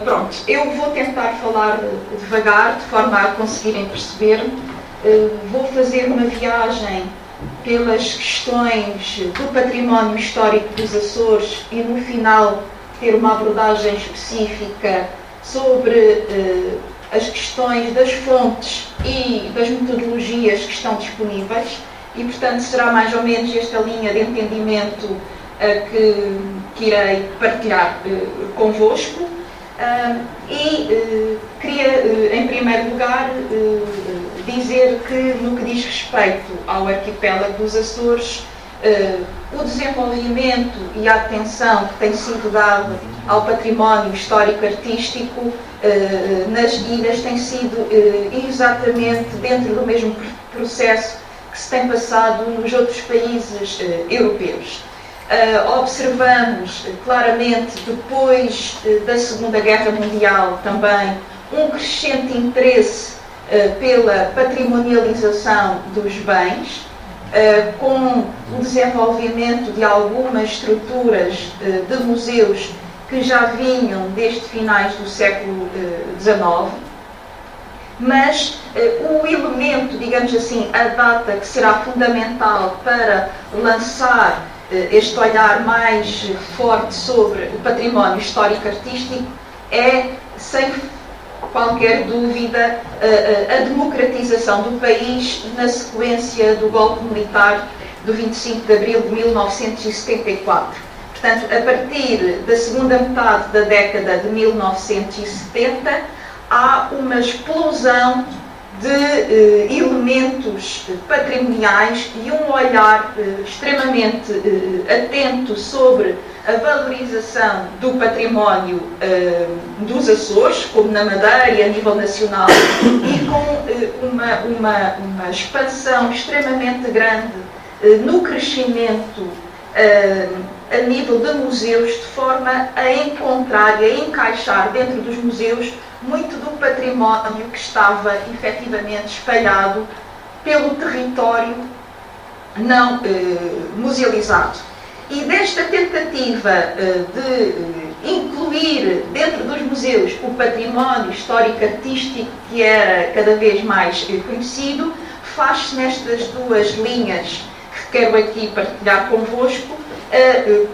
Pronto, eu vou tentar falar devagar, de forma a conseguirem perceber-me. Vou fazer uma viagem pelas questões do património histórico dos Açores e, no final, ter uma abordagem específica sobre as questões das fontes e das metodologias que estão disponíveis. E, portanto, será mais ou menos esta linha de entendimento que irei partilhar convosco. Queria, em primeiro lugar, dizer que, no que diz respeito ao arquipélago dos Açores, o desenvolvimento e a atenção que tem sido dada ao património histórico-artístico nas ilhas tem sido exatamente dentro do mesmo processo que se tem passado nos outros países europeus. Observamos claramente, depois da Segunda Guerra Mundial também, um crescente interesse pela patrimonialização dos bens, com o desenvolvimento de algumas estruturas de museus que já vinham desde finais do século XIX, mas o elemento, digamos assim, a data que será fundamental para lançar este olhar mais forte sobre o património histórico-artístico é, sem qualquer dúvida, a democratização do país na sequência do golpe militar do 25 de abril de 1974. Portanto, a partir da segunda metade da década de 1970, há uma explosão de elementos patrimoniais e um olhar extremamente atento sobre a valorização do património dos Açores, como na Madeira e a nível nacional, e com uma expansão extremamente grande no crescimento a nível de museus, de forma a encontrar e a encaixar dentro dos museus muito do património que estava efetivamente espalhado pelo território não musealizado. E desta tentativa de incluir dentro dos museus o património histórico-artístico que era cada vez mais conhecido, faz-se nestas duas linhas que quero aqui partilhar convosco.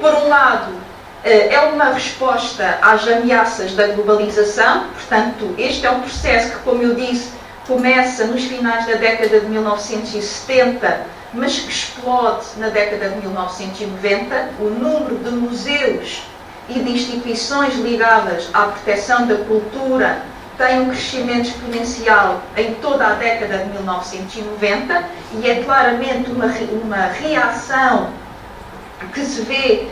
Por um lado, é uma resposta às ameaças da globalização, portanto, este é um processo que, como eu disse, começa nos finais da década de 1970, mas que explode na década de 1990. O número de museus e de instituições ligadas à proteção da cultura tem um crescimento exponencial em toda a década de 1990 e é claramente uma reação que se vê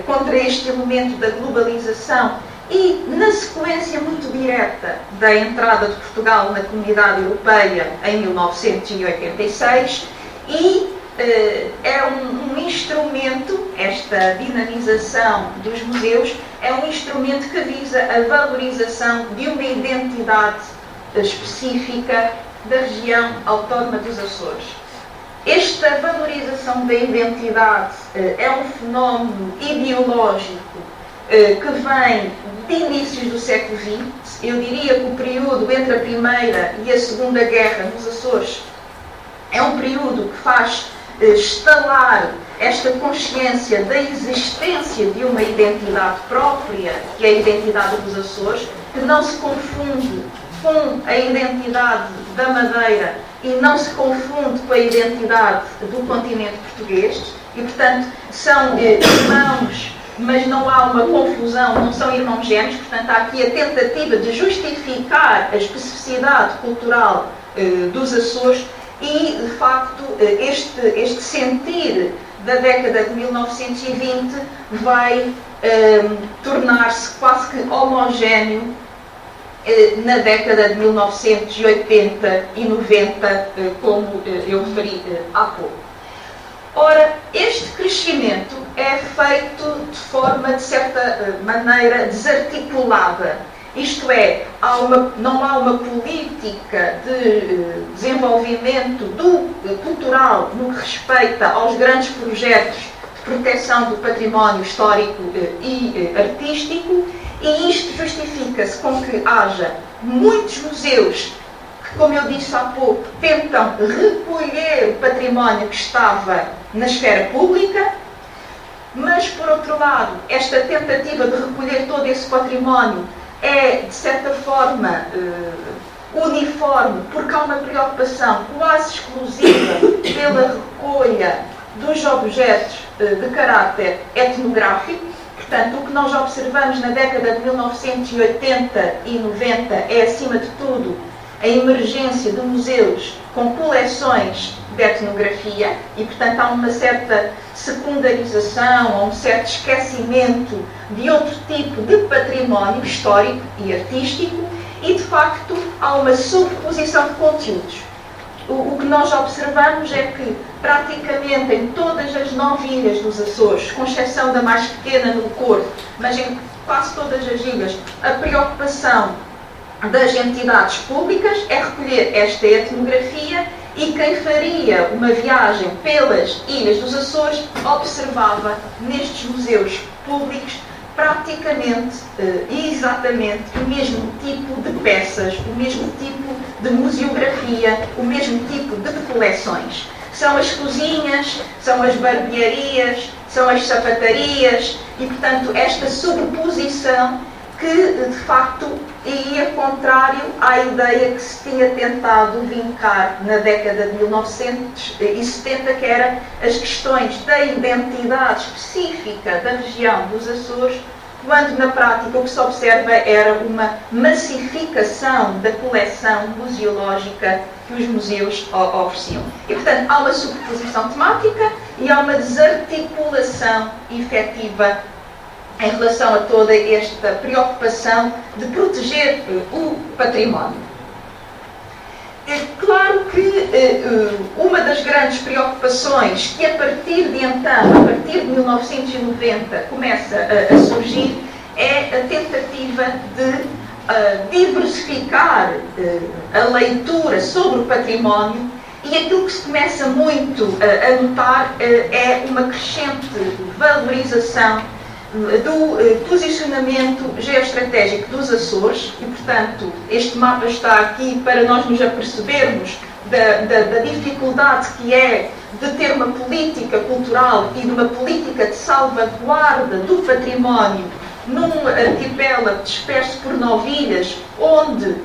contra este elemento da globalização e na sequência muito direta da entrada de Portugal na Comunidade Europeia em 1986 e é um instrumento, esta dinamização dos museus é um instrumento que visa a valorização de uma identidade específica da região autónoma dos Açores. Esta valorização da identidade é um fenómeno ideológico que vem de inícios do século XX. Eu diria que o período entre a Primeira e a Segunda Guerra nos Açores é um período que faz estalar esta consciência da existência de uma identidade própria, que é a identidade dos Açores, que não se confunde com a identidade da Madeira e não se confunde com a identidade do continente português e, portanto, são irmãos, mas não há uma confusão, não são irmãos gêmeos, portanto, há aqui a tentativa de justificar a especificidade cultural dos Açores e, de facto, este sentir da década de 1920 vai tornar-se quase que homogéneo na década de 1980 e 90, como eu referi há pouco. Ora, este crescimento é feito de forma, de certa maneira, desarticulada. Isto é, não há uma política de desenvolvimento cultural no que respeita aos grandes projetos de proteção do património histórico e artístico E isto justifica-se com que haja muitos museus que, como eu disse há pouco, tentam recolher o património que estava na esfera pública, mas, por outro lado, esta tentativa de recolher todo esse património é, de certa forma, uniforme, porque há uma preocupação quase exclusiva pela recolha dos objetos de caráter etnográfico. Portanto, o que nós observamos na década de 1980 e 90 é, acima de tudo, a emergência de museus com coleções de etnografia e, portanto, há uma certa secundarização, há um certo esquecimento de outro tipo de património histórico e artístico e, de facto, há uma sobreposição de conteúdos. O que nós observamos é que, praticamente em todas as 9 ilhas dos Açores, com exceção da mais pequena, no Corvo, mas em quase todas as ilhas, a preocupação das entidades públicas é recolher esta etnografia e quem faria uma viagem pelas ilhas dos Açores observava nestes museus públicos praticamente e exatamente o mesmo tipo de peças, o mesmo tipo de museografia, o mesmo tipo de coleções. São as cozinhas, são as barbearias, são as sapatarias e, portanto, esta sobreposição que, de facto, ia contrário à ideia que se tinha tentado vincar na década de 1970, que era as questões da identidade específica da região dos Açores, quando, na prática, o que se observa era uma massificação da coleção museológica que os museus ofereciam. E, portanto, há uma superposição temática e há uma desarticulação efetiva em relação a toda esta preocupação de proteger o património. É claro que uma das grandes preocupações que a partir de então, a partir de 1990, começa a surgir é a tentativa de diversificar a leitura sobre o património e aquilo que se começa muito a notar é uma crescente valorização do posicionamento geoestratégico dos Açores e, portanto, este mapa está aqui para nós nos apercebermos da dificuldade que é de ter uma política cultural e de uma política de salvaguarda do património num arquipélago disperso por 9 ilhas, onde,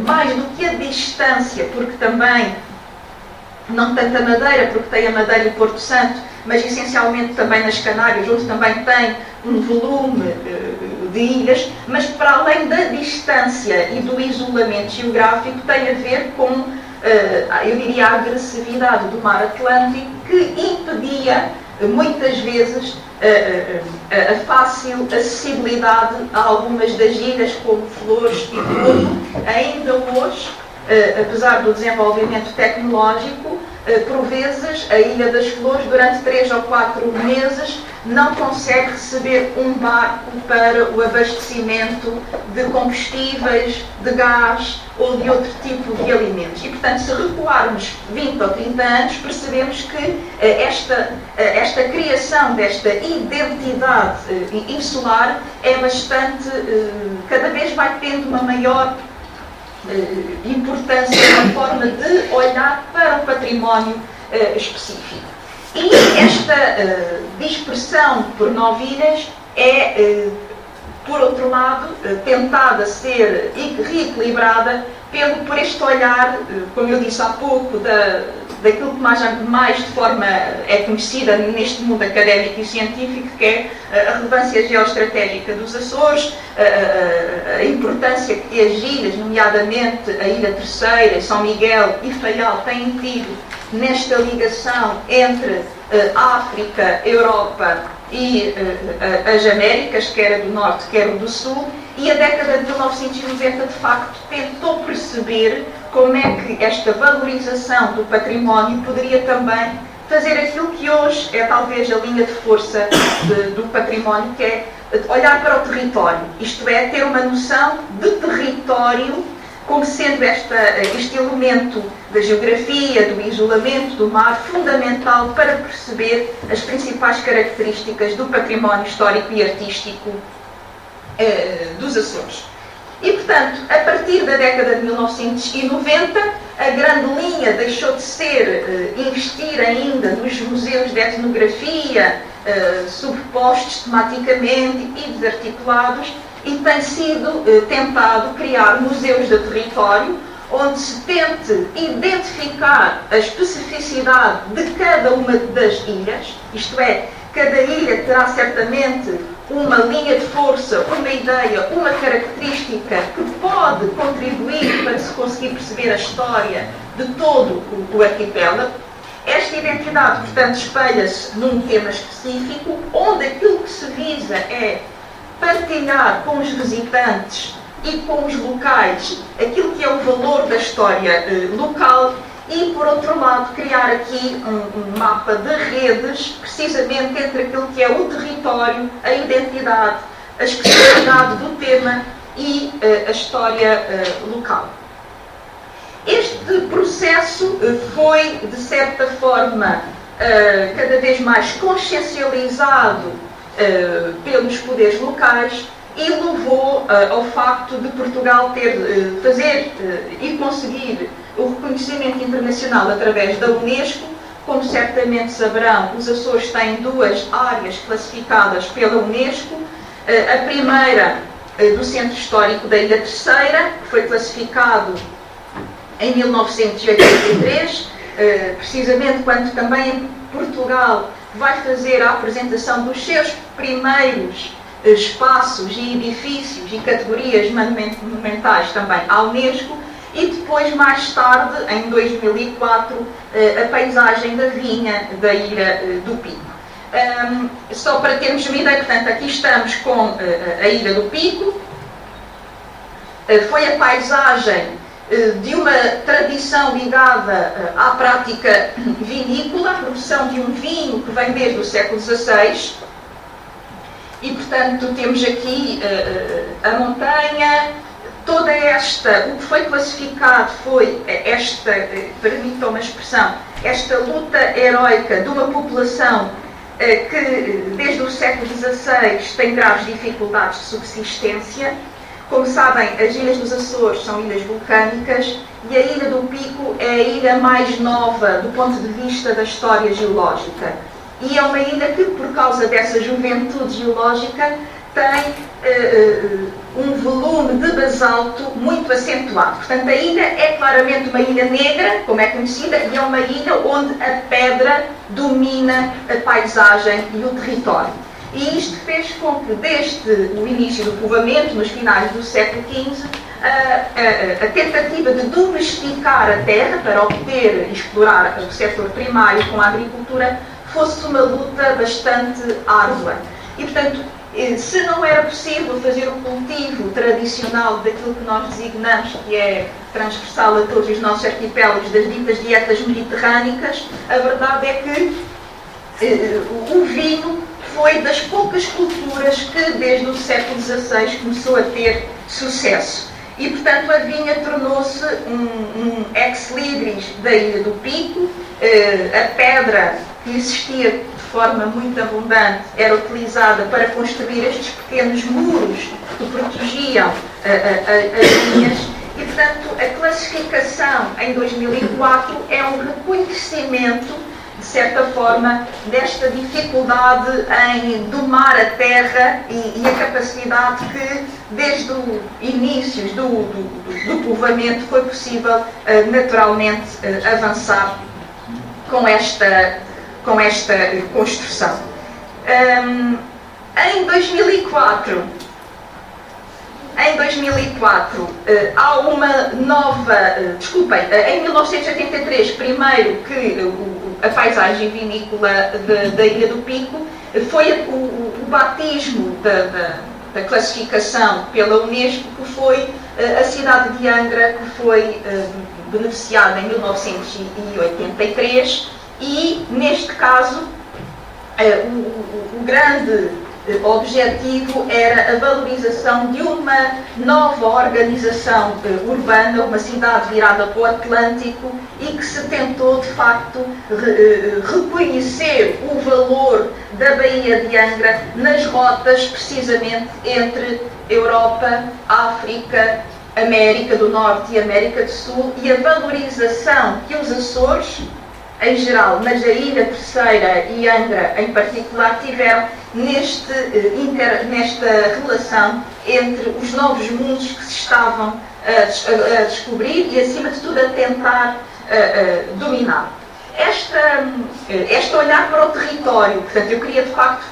mais do que a distância, porque também, não tanto a Madeira, porque tem a Madeira e o Porto Santo, mas essencialmente também nas Canárias, onde também tem um volume de ilhas, mas para além da distância e do isolamento geográfico, tem a ver com, eu diria, a agressividade do mar Atlântico, que impedia, muitas vezes, a fácil acessibilidade a algumas das ilhas, como Flores e Corvo. Ainda hoje, apesar do desenvolvimento tecnológico, por vezes a Ilha das Flores, durante 3 ou 4 meses, não consegue receber um barco para o abastecimento de combustíveis, de gás ou de outro tipo de alimentos. E, portanto, se recuarmos 20 ou 30 anos, percebemos que esta criação desta identidade insular é bastante, cada vez vai tendo uma maior importância, uma forma de olhar para o património específico. E esta dispersão por 9 ilhas é, por outro lado, tentada ser reequilibrada por este olhar, como eu disse há pouco, daquilo que mais de forma é conhecida neste mundo académico e científico, que é a relevância geoestratégica dos Açores, a importância que as ilhas, nomeadamente a Ilha Terceira, São Miguel e Faial, têm tido nesta ligação entre África, Europa e as Américas, quer a do Norte, quer a do Sul, e a década de 1990, de facto, tentou perceber como é que esta valorização do património poderia também fazer aquilo que hoje é talvez a linha de força do património, que é olhar para o território, isto é, ter uma noção de território como sendo este elemento da geografia, do isolamento, do mar, fundamental para perceber as principais características do património histórico e artístico dos Açores. E, portanto, a partir da década de 1990, a grande linha deixou de ser investir ainda nos museus de etnografia, subpostos tematicamente e desarticulados, e tem sido tentado criar museus de território, onde se tente identificar a especificidade de cada uma das ilhas, isto é, cada ilha terá certamente uma linha de força, uma ideia, uma característica que pode contribuir para se conseguir perceber a história de todo o arquipélago. Esta identidade, portanto, espelha-se num tema específico, onde aquilo que se visa é partilhar com os visitantes e com os locais aquilo que é o valor da história local e, por outro lado, criar aqui um mapa de redes, precisamente entre aquilo que é o território, a identidade, a especialidade do tema e a história local. Este processo foi, de certa forma, cada vez mais consciencializado pelos poderes locais e levou ao facto de Portugal fazer e conseguir o reconhecimento internacional através da Unesco. Como certamente saberão, os Açores têm duas áreas classificadas pela Unesco. A primeira, do Centro Histórico da Ilha Terceira, que foi classificado em 1983, precisamente quando também Portugal vai fazer a apresentação dos seus primeiros espaços e edifícios e categorias monumentais também à Unesco, e depois, mais tarde, em 2004, a paisagem da vinha da Ilha do Pico. Só para termos uma ideia, portanto, aqui estamos com a Ilha do Pico. Foi a paisagem de uma tradição ligada à prática vinícola, a produção de um vinho que vem desde o século XVI. E, portanto, temos aqui a montanha, toda esta, o que foi classificado foi esta, permitam uma expressão, esta luta heroica de uma população que, desde o século XVI, tem graves dificuldades de subsistência. Como sabem, as Ilhas dos Açores são ilhas vulcânicas e a Ilha do Pico é a ilha mais nova do ponto de vista da história geológica. E é uma ilha que, por causa dessa juventude geológica, tem um volume de basalto muito acentuado. Portanto, a ilha é claramente uma ilha negra, como é conhecida, e é uma ilha onde a pedra domina a paisagem e o território. E isto fez com que, desde o início do povoamento, nos finais do século XV, a tentativa de domesticar a terra para obter e explorar o setor primário com a agricultura fosse uma luta bastante árdua. E, portanto, se não era possível fazer o cultivo tradicional daquilo que nós designamos, que é transversal a todos os nossos arquipélagos, das ditas dietas mediterrânicas, a verdade é que o vinho foi das poucas culturas que, desde o século XVI, começou a ter sucesso. E, portanto, a vinha tornou-se um ex-libris da Ilha do Pico. A pedra, que existia de forma muito abundante, era utilizada para construir estes pequenos muros que protegiam as vinhas. E, portanto, a classificação em 2004 é um reconhecimento, de certa forma, desta dificuldade em domar a terra e a capacidade que, desde os inícios do povoamento, foi possível naturalmente avançar com esta construção. Em 2004, há uma nova... em 1983, primeiro que a paisagem vinícola da Ilha do Pico foi o batismo da classificação pela Unesco, que foi a cidade de Angra, que foi beneficiada em 1983, e, neste caso, o grande objetivo era a valorização de uma nova organização urbana, uma cidade virada para o Atlântico, e que se tentou, de facto, reconhecer o valor da Baía de Angra nas rotas, precisamente, entre Europa, África, América do Norte e América do Sul, e a valorização que os Açores, em geral, mas a Ilha Terceira e Angra em particular, tiveram nesta relação entre os novos mundos que se estavam a descobrir e, acima de tudo, a tentar dominar. Este olhar para o território, portanto, eu queria de facto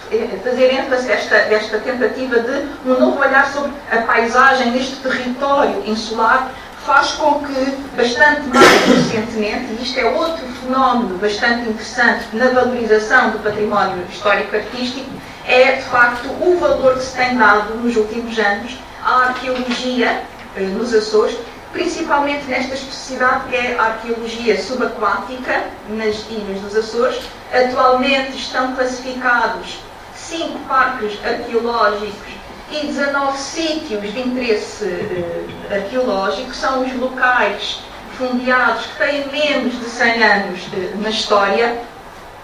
fazer ênfase desta tentativa de um novo olhar sobre a paisagem neste território insular, faz com que, bastante mais recentemente, e isto é outro fenómeno bastante interessante na valorização do património histórico-artístico, é de facto o valor que se tem dado nos últimos anos à arqueologia nos Açores, principalmente nesta especificidade que é a arqueologia subaquática nas ilhas dos Açores. Atualmente estão classificados 5 parques arqueológicos e 19 sítios de interesse arqueológico. São os locais fundeados que têm menos de 100 anos na história.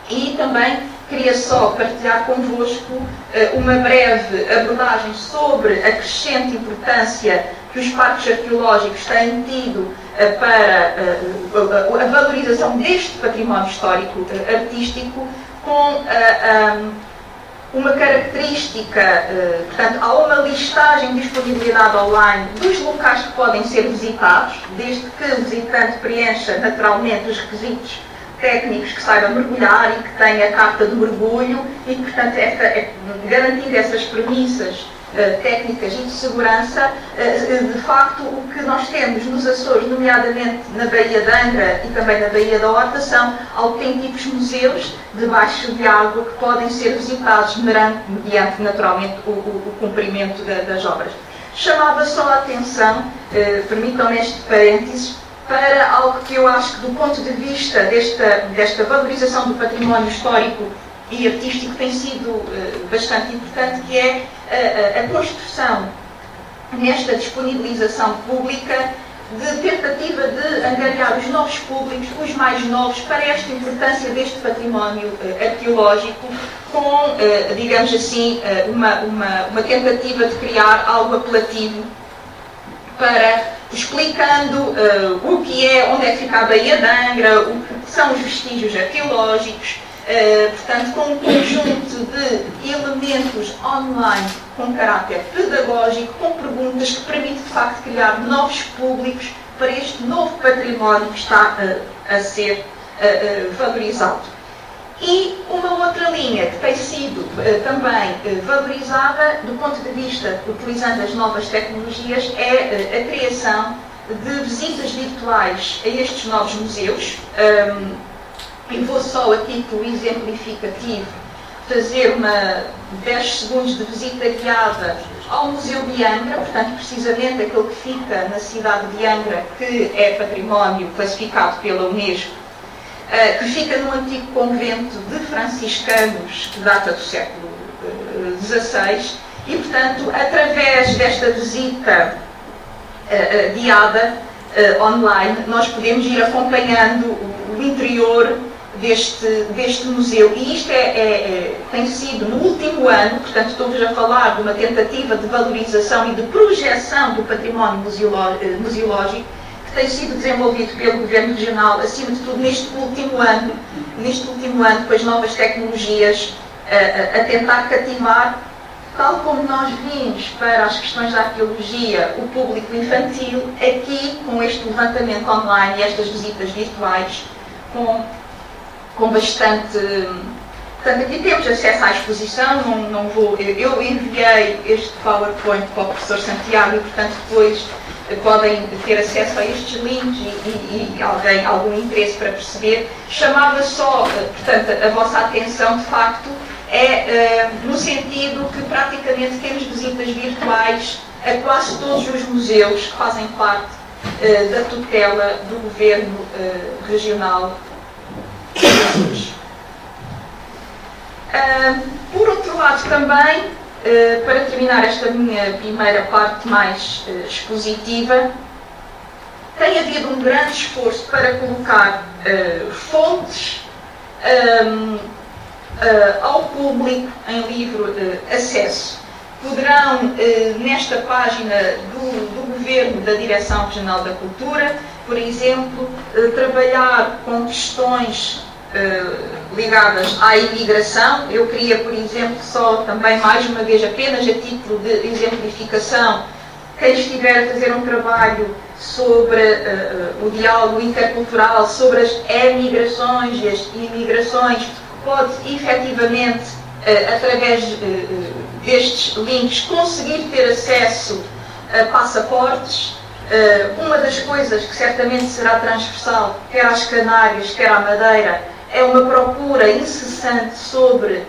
E também queria só partilhar convosco uma breve abordagem sobre a crescente importância que os parques arqueológicos têm tido para a valorização deste património histórico artístico, com uma característica, portanto, há uma listagem de disponibilidade online dos locais que podem ser visitados, desde que o visitante preencha naturalmente os requisitos técnicos, que saiba mergulhar e que tenha a carta de mergulho e que, portanto, garantindo essas premissas técnicas e de segurança, de facto, o que nós temos nos Açores, nomeadamente na Baía de Angra e também na Baía da Horta, são autênticos museus debaixo de água que podem ser visitados mediante, naturalmente, o cumprimento das obras. Chamava só a atenção, permitam-me este parênteses, para algo que eu acho que, do ponto de vista desta valorização do património histórico e artístico, tem sido bastante importante, que é a construção, nesta disponibilização pública, de tentativa de angariar os novos públicos, os mais novos, para esta importância deste património arqueológico, com, digamos assim, uma tentativa de criar algo apelativo para, explicando o que é, onde é que fica a Baía de Angra, o que são os vestígios arqueológicos, portanto, com um conjunto de elementos online com caráter pedagógico, com perguntas que permite, de facto, criar novos públicos para este novo património que está a ser valorizado. E uma outra linha que tem sido também valorizada do ponto de vista, utilizando as novas tecnologias, é a criação de visitas virtuais a estes novos museus. E vou só, a título exemplificativo, fazer 10 segundos de visita guiada ao Museu de Angra, portanto, precisamente aquele que fica na cidade de Angra, que é património classificado pela Unesco, que fica no antigo convento de franciscanos, que data do século XVI, e, portanto, através desta visita guiada online, nós podemos ir acompanhando o interior deste museu. E isto tem sido, no último ano, portanto, estou-vos a falar de uma tentativa de valorização e de projeção do património museológico, que tem sido desenvolvido pelo Governo Regional, acima de tudo neste último ano, com as novas tecnologias, a tentar cativar, tal como nós vimos para as questões da arqueologia, o público infantil, aqui, com este levantamento online e estas visitas virtuais, com bastante... Portanto, aqui temos acesso à exposição, não vou... Eu enviei este PowerPoint para o professor Santiago e, portanto, depois podem ter acesso a estes links e algum interesse para perceber. Chamava só, portanto, a vossa atenção, de facto, no sentido que praticamente temos visitas virtuais a quase todos os museus que fazem parte da tutela do Governo Regional de Açores. Por outro lado, também Para terminar esta minha primeira parte mais expositiva, tem havido um grande esforço para colocar fontes ao público em livre acesso. Poderão, nesta página do Governo da Direção Regional da Cultura, por exemplo, trabalhar com questões ligadas à imigração. Eu queria, por exemplo, só também mais uma vez, apenas a título de exemplificação, quem estiver a fazer um trabalho sobre o diálogo intercultural, sobre as emigrações e as imigrações, pode efetivamente, através destes links, conseguir ter acesso a passaportes. Uma das coisas que certamente será transversal, quer às Canárias, quer à Madeira, é uma procura incessante sobre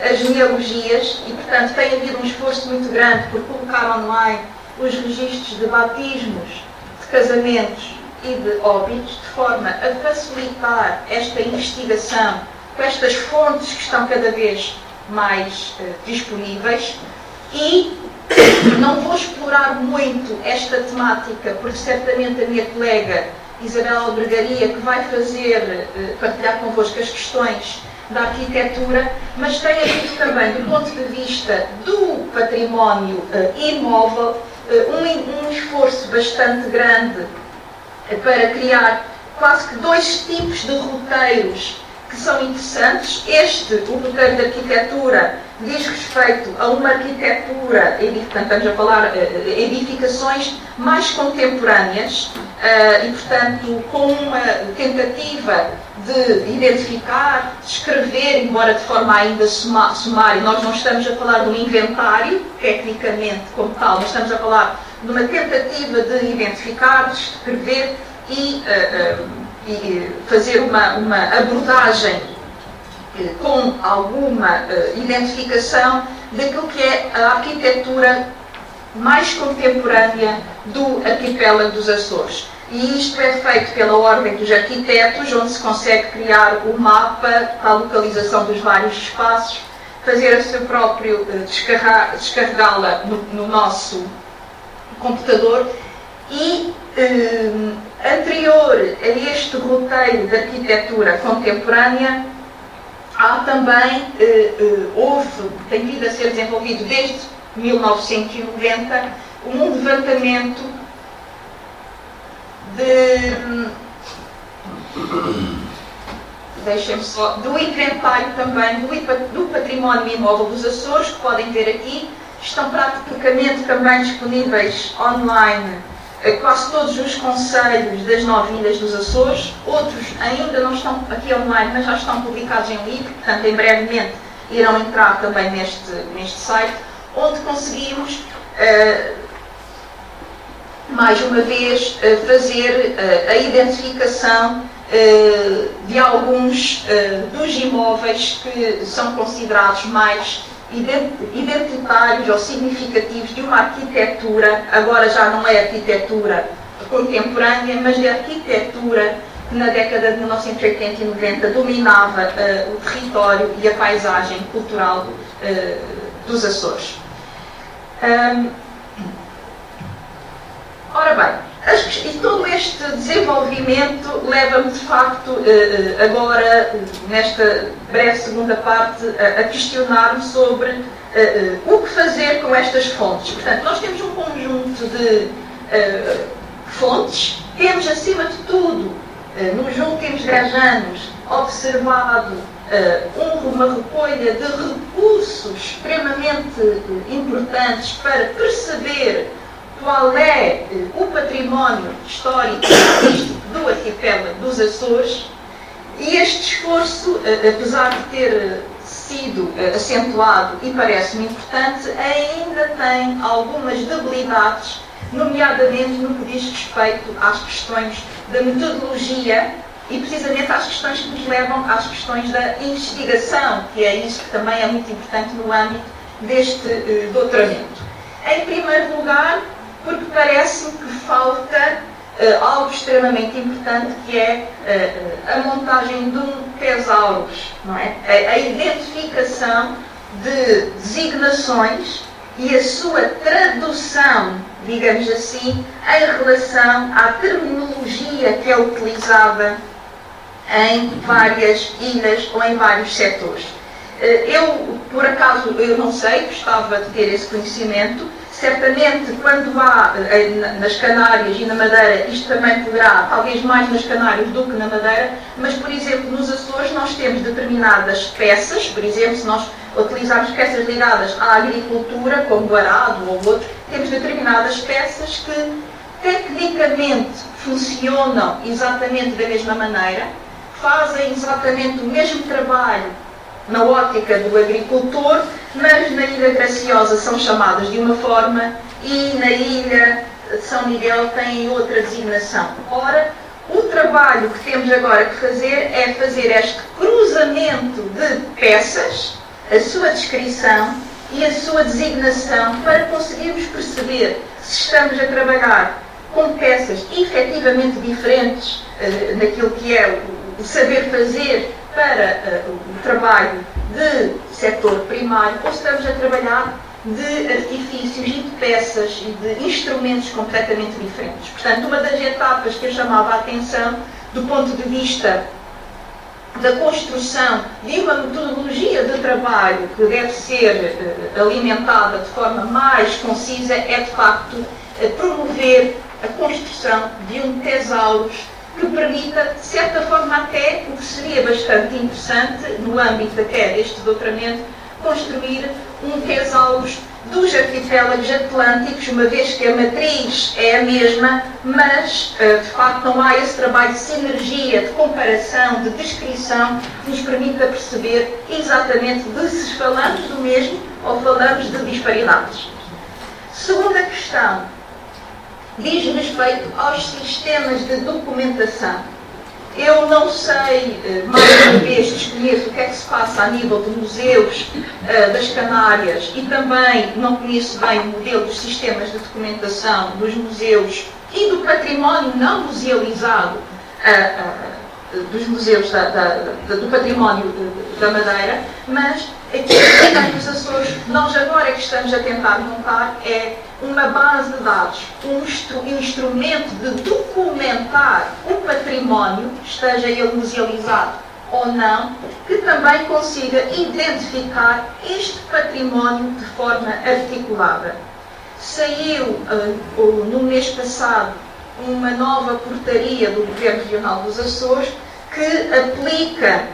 as genealogias e, portanto, tem havido um esforço muito grande por colocar online os registros de batismos, de casamentos e de óbitos, de forma a facilitar esta investigação com estas fontes que estão cada vez mais disponíveis. E não vou explorar muito esta temática, porque certamente a minha colega Isabel Albergaria, que vai partilhar convosco as questões da arquitetura, mas tem havido também, do ponto de vista do património imóvel, um esforço bastante grande para criar quase que dois tipos de roteiros que são interessantes. O roteiro de arquitetura diz respeito a uma arquitetura, portanto, estamos a falar edificações mais contemporâneas e, portanto, com uma tentativa de identificar, descrever, embora de forma ainda sumária. Nós não estamos a falar de um inventário, tecnicamente como tal, mas estamos a falar de uma tentativa de identificar, descrever e fazer uma abordagem com alguma identificação daquilo que é a arquitetura mais contemporânea do arquipélago dos Açores. E isto é feito pela Ordem dos Arquitetos, onde se consegue criar o mapa, a localização dos vários espaços, fazer a seu próprio descarregá-la no nosso computador. E anterior a este roteiro de arquitetura contemporânea, há também, tem vindo a ser desenvolvido desde 1990, um levantamento do inventário também do património imóvel dos Açores, que podem ver aqui. Estão praticamente também disponíveis online quase todos os concelhos das 9 ilhas dos Açores. Outros ainda não estão aqui online, mas já estão publicados em livro, portanto, em brevemente irão entrar também neste site, onde conseguimos, mais uma vez, fazer a identificação de alguns dos imóveis que são considerados mais identitários ou significativos de uma arquitetura. Agora já não é arquitetura contemporânea, mas de arquitetura que na década de 1980 e 90 dominava o território e a paisagem cultural dos Açores. Ora bem, e todo este desenvolvimento leva-me, de facto, agora, nesta breve segunda parte, a questionar-me sobre o que fazer com estas fontes. Portanto, nós temos um conjunto de fontes, temos, acima de tudo, nos últimos 10 anos, observado uma recolha de recursos extremamente importantes para perceber qual é o património histórico e artístico do arquipélago dos Açores. E este esforço, apesar de ter sido acentuado e parece-me importante, ainda tem algumas debilidades, nomeadamente no que diz respeito às questões da metodologia e precisamente às questões que nos levam às questões da investigação, que é isso que também é muito importante no âmbito deste doutoramento. Em primeiro lugar, porque parece-me que falta algo extremamente importante, que é a montagem de um tesaurus, não é? A identificação de designações e a sua tradução, digamos assim, em relação à terminologia que é utilizada em várias ilhas ou em vários setores. Eu, por acaso, eu não sei, gostava de ter esse conhecimento. Certamente, quando há nas Canárias e na Madeira, isto também poderá, talvez mais nas Canárias do que na Madeira, mas, por exemplo, nos Açores nós temos determinadas peças, por exemplo, se nós utilizarmos peças ligadas à agricultura, como o arado ou outro, temos determinadas peças que tecnicamente funcionam exatamente da mesma maneira, fazem exatamente o mesmo trabalho na ótica do agricultor, mas na Ilha Graciosa são chamadas de uma forma e na Ilha de São Miguel têm outra designação. Ora, o trabalho que temos agora que fazer é fazer este cruzamento de peças, a sua descrição e a sua designação, para conseguirmos perceber se estamos a trabalhar com peças efetivamente diferentes naquilo que é o saber fazer para o trabalho de setor primário, ou estamos a trabalhar de artifícios e de peças e de instrumentos completamente diferentes. Portanto, uma das etapas que eu chamava a atenção do ponto de vista da construção de uma metodologia de trabalho que deve ser alimentada de forma mais concisa é, de facto, promover a construção de um tesaurus que permita, de certa forma até, o que seria bastante interessante, no âmbito até deste doutoramento, construir um tesaurus dos arquipélagos atlânticos, uma vez que a matriz é a mesma, mas, de facto, não há esse trabalho de sinergia, de comparação, de descrição, que nos permita perceber exatamente de se falamos do mesmo ou falamos de disparidades. Segunda questão diz respeito aos sistemas de documentação. Eu não sei, mais uma vez desconheço o que é que se passa a nível de museus das Canárias e também não conheço bem o modelo dos sistemas de documentação dos museus e do património não musealizado dos museus do património da Madeira, mas aqui nos Açores, nós agora que estamos a tentar montar é uma base de dados, um instrumento de documentar o património, esteja ele musealizado ou não, que também consiga identificar este património de forma articulada. Saiu no mês passado uma nova portaria do Governo Regional dos Açores que aplica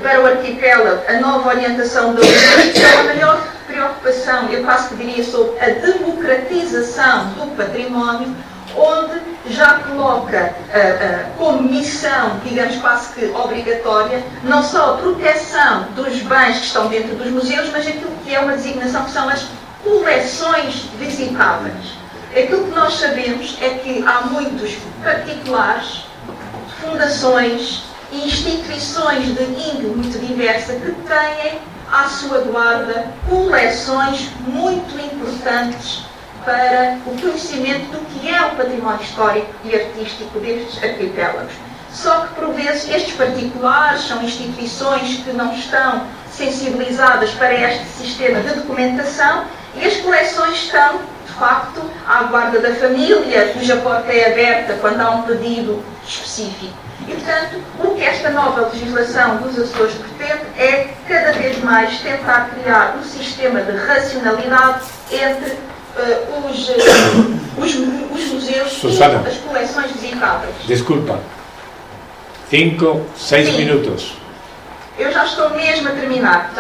para o arquipélago a nova orientação da União, que é a maior preocupação, eu quase que diria, sobre a democratização do património, onde já coloca como missão, digamos quase que obrigatória, não só a proteção dos bens que estão dentro dos museus, mas aquilo que é uma designação que são as coleções visitáveis. Aquilo que nós sabemos é que há muitos particulares, fundações e instituições de índole muito diversa que têm à sua guarda coleções muito importantes para o conhecimento do que é o património histórico e artístico destes arquipélagos. Só que, por vezes, estes particulares são instituições que não estão sensibilizadas para este sistema de documentação e as coleções estão, de facto, à guarda da família, cuja porta é aberta quando há um pedido específico. E, portanto, o que esta nova legislação dos Açores pretende é, cada vez mais, tentar criar um sistema de racionalidade entre os museus Susana, e as coleções visitáveis. Desculpa. 5, 6 minutos. Eu já estou mesmo a terminar,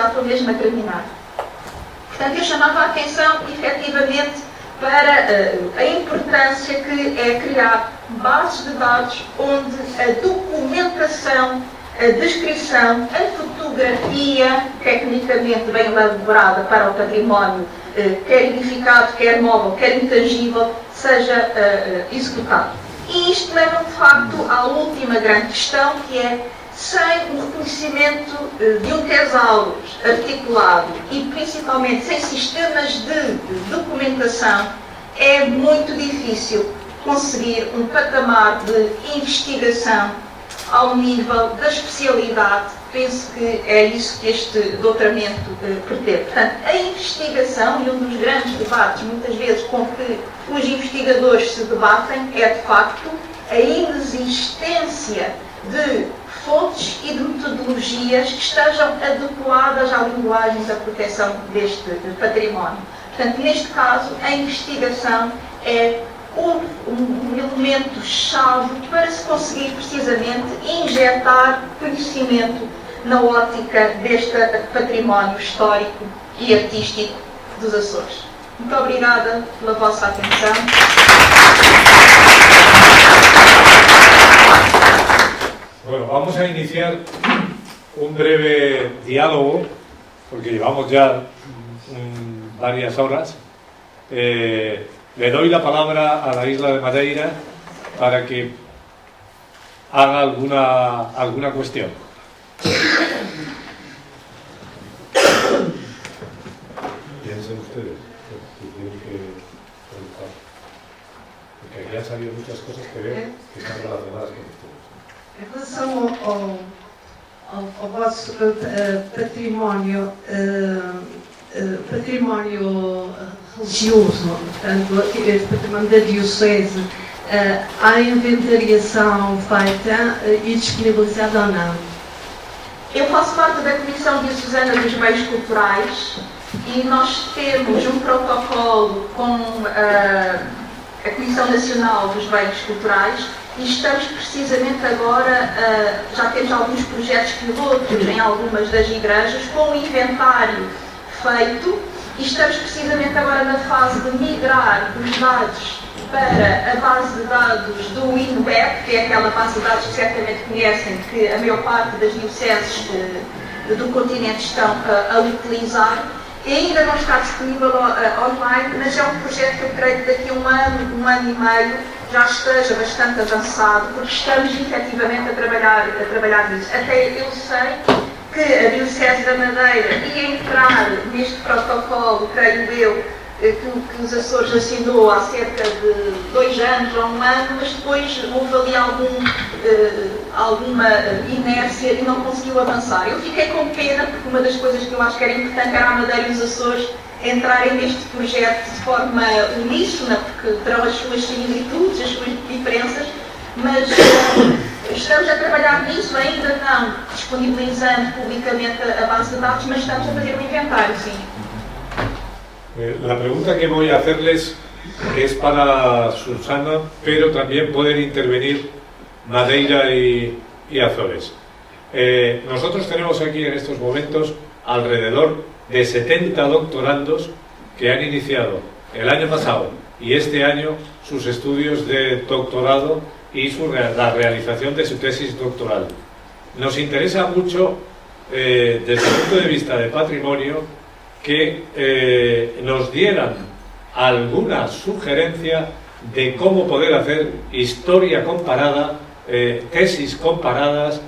Portanto, eu chamava a atenção, efetivamente, para a importância que é criar bases de dados onde a documentação, a descrição, a fotografia, tecnicamente bem elaborada para o património, quer edificado, quer móvel, quer intangível, seja executado. E isto leva, de facto, à última grande questão, que é, sem o reconhecimento de um tesaurus articulado e principalmente sem sistemas de documentação, é muito difícil conseguir um patamar de investigação ao nível da especialidade penso que é isso que este doutoramento pretende. Portanto, a investigação, e um dos grandes debates, muitas vezes, com que os investigadores se debatem, é, de facto, a inexistência de fontes e de metodologias que estejam adequadas à linguagem da proteção deste património. Portanto, neste caso, a investigação é um elemento-chave para se conseguir, precisamente, injetar conhecimento na ótica deste património histórico e artístico dos Açores. Muito obrigada pela vossa atenção. Bueno, vamos a iniciar un breve diálogo, porque llevamos ya varias horas. Le doy la palabra a la isla de Madeira para que haga alguna cuestión. Piensen ustedes que tienen que preguntar, porque aquí han salido muchas cosas que veo que están relacionadas con ustedes. Em relação ao vosso património, património religioso, portanto, este património da Diocese, há inventariação feita e disponibilizada ou não? Eu faço parte da Comissão Diocesana dos Bens Culturais e nós temos um protocolo com a Comissão Nacional dos Bens Culturais e estamos precisamente agora, já temos alguns projetos pilotos em algumas das igrejas, com o inventário feito e estamos precisamente agora na fase de migrar os dados para a base de dados do INWeb, que é aquela base de dados que certamente conhecem, que a maior parte das dioceses do continente estão a utilizar. E ainda não está disponível online, mas é um projeto que eu creio que daqui a um ano e meio, já esteja bastante avançado, porque estamos efetivamente a trabalhar nisso. Até eu sei que a Diocese da Madeira ia entrar neste protocolo, creio eu, que os Açores assinou há cerca de 2 anos ou 1 ano, mas depois houve ali alguma inércia e não conseguiu avançar. Eu fiquei com pena, porque uma das coisas que eu acho que era importante era a Madeira e os Açores entrarem neste projeto de forma uníssona, porque terão as suas similitudes, as suas diferenças, mas estamos a trabalhar nisso, ainda não disponibilizando publicamente a base de dados, mas estamos a fazer um inventário, sim. La pregunta que voy a hacerles es para Susana, pero también pueden intervenir Madeira y Azores. Nosotros tenemos aquí en estos momentos alrededor de 70 doctorandos que han iniciado el año pasado y este año sus estudios de doctorado y la realización de su tesis doctoral. Nos interesa mucho, desde el punto de vista de patrimonio, que nos dieran alguna sugerencia de cómo poder hacer historia comparada, tesis comparadas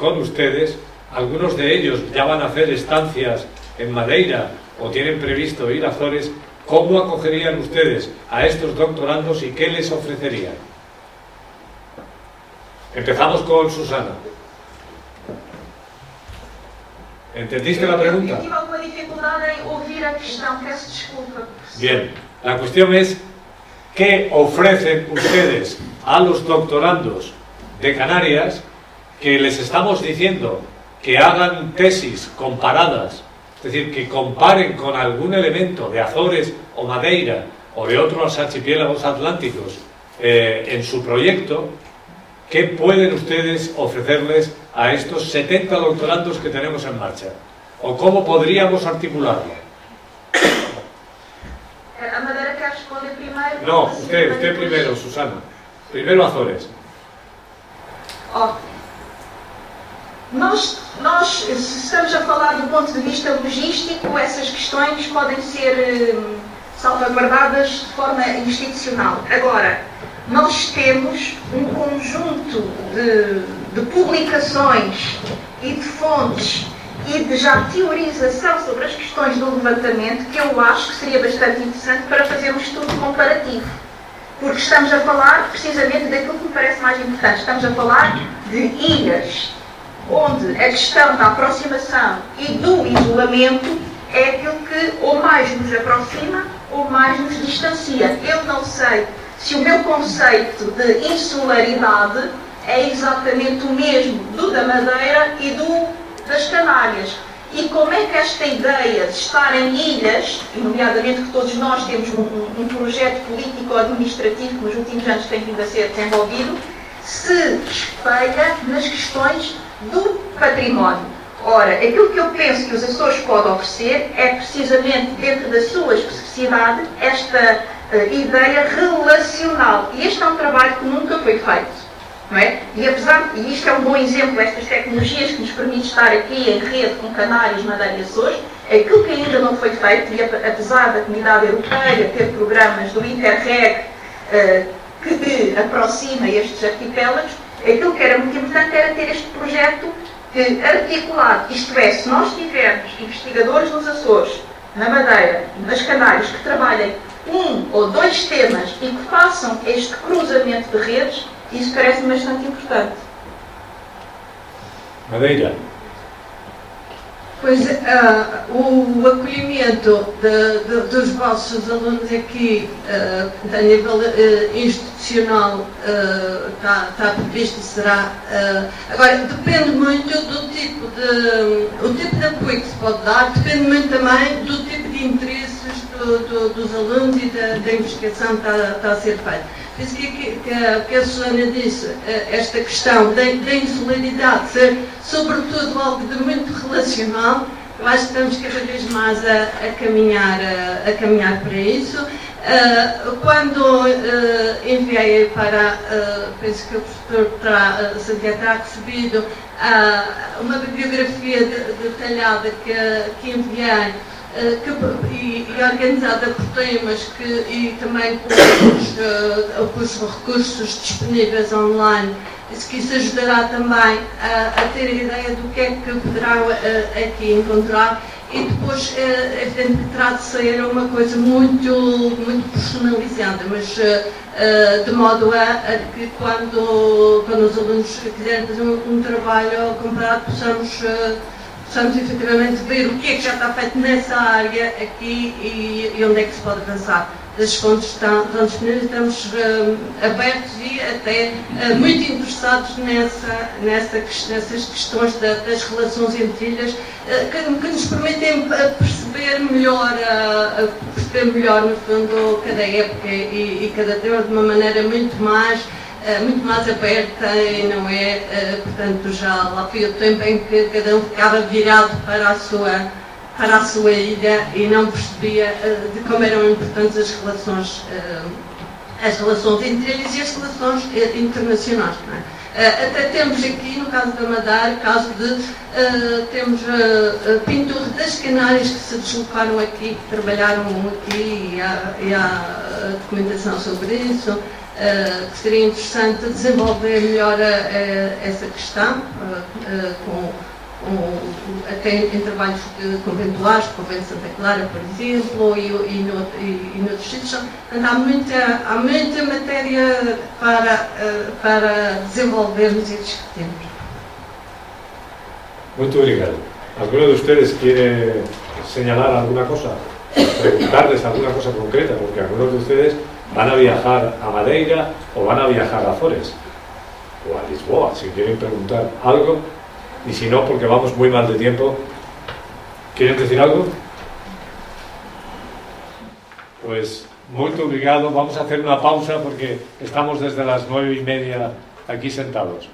con ustedes. Algunos de ellos ya van a hacer estancias en Madeira o tienen previsto ir a Azores. ¿Cómo acogerían ustedes a estos doctorandos y qué les ofrecerían? Empezamos con Susana. ¿Entendiste la pregunta? Eu tive alguma dificuldade em ouvir a questão, peço desculpa. Bien, la cuestión es ¿qué ofrecen ustedes a los doctorandos de Canarias que les estamos diciendo que hagan tesis comparadas, es decir, que comparen con algún elemento de Azores o Madeira o de otros archipiélagos atlánticos en su proyecto? ¿Qué pueden ustedes ofrecerles a estos 70 doctorandos que tenemos en marcha? ¿O cómo podríamos articularlo? A Madeira quer responder primeiro? No, usted primero, Susana. Primero Azores. Nós, se estamos a falar do ponto de vista logístico, essas questões podem ser salvaguardadas de forma institucional. Agora, nós temos um conjunto de publicações e de fontes e de já teorização sobre as questões do levantamento que eu acho que seria bastante interessante para fazer um estudo comparativo. Porque estamos a falar precisamente daquilo que me parece mais importante. Estamos a falar de ilhas. onde a questão da aproximação e do isolamento é aquilo que ou mais nos aproxima ou mais nos distancia. Eu não sei se o meu conceito de insularidade é exatamente o mesmo do da Madeira e do das Canárias. E como é que esta ideia de estar em ilhas, e nomeadamente que todos nós temos um projeto político-administrativo que nos últimos anos tem vindo a ser desenvolvido, se espelha nas questões do património. Ora, aquilo que eu penso que os Açores podem oferecer é precisamente, dentro da sua especificidade, esta ideia relacional. E este é um trabalho que nunca foi feito. Não é? E isto é um bom exemplo destas tecnologias que nos permite estar aqui em rede com Canárias, Madeira e Açores, aquilo que ainda não foi feito, e apesar da Comunidade Europeia ter programas do Interreg que aproxima estes arquipélagos, aquilo que era muito importante era ter este projeto articulado, isto é, se nós tivermos investigadores nos Açores, na Madeira e nas Canárias que trabalhem um ou dois temas e que façam este cruzamento de redes, isso parece-me bastante importante. Madeira. Pois, o acolhimento dos vossos alunos aqui, a nível institucional, está previsto, será. Agora, depende muito do tipo de apoio que se pode dar, depende muito também do tipo de interesses dos alunos e da investigação que está a ser feita. Por isso que a Susana disse, esta questão da insularidade ser, sobretudo, algo de muito relacional, eu acho que estamos cada vez mais a caminhar para isso. Quando enviei para, penso que o professor Santiago terá recebido uma bibliografia detalhada que enviei, e organizada por temas e também com os recursos disponíveis online, que isso ajudará também a ter a ideia do que é que poderão aqui encontrar, e depois é evidente que terá de ser uma coisa muito personalizada, mas de modo a que quando os alunos quiserem fazer um trabalho comparado possamos efetivamente ver o que é que já está feito nessa área aqui e onde é que se pode avançar. As fontes estão disponíveis, estamos abertos e até muito interessados nessas questões das relações entre ilhas, que nos permitem perceber melhor, no fundo, cada época e cada tema de uma maneira muito mais aberta, e não é, portanto, já lá foi o tempo em que cada um ficava virado para a sua ilha e não percebia de como eram importantes as relações entre eles e as relações internacionais. Não é? Até temos aqui, no caso da Madeira, caso de temos pintores das Canárias que se deslocaram aqui, que trabalharam aqui e há documentação sobre isso. Que seria interessante desenvolver melhor essa questão, até em trabalhos conventuais, o Convento de Santa Clara, por exemplo, e noutros sítios. Portanto, há muita matéria para desenvolvermos e discutirmos. Muito obrigado. ¿Alguno de ustedes quiere señalar alguna cosa? Preguntarles alguna cosa concreta, porque algunos de ustedes van a viajar a Madeira o van a viajar a Azores o a Lisboa, si quieren preguntar algo, y si no, porque vamos muy mal de tiempo. ¿Quieren decir algo? Pues muy obrigado. Vamos a hacer una pausa porque estamos desde las 9:30 aquí sentados.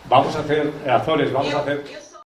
Vamos a hacer Azores, vamos a hacer...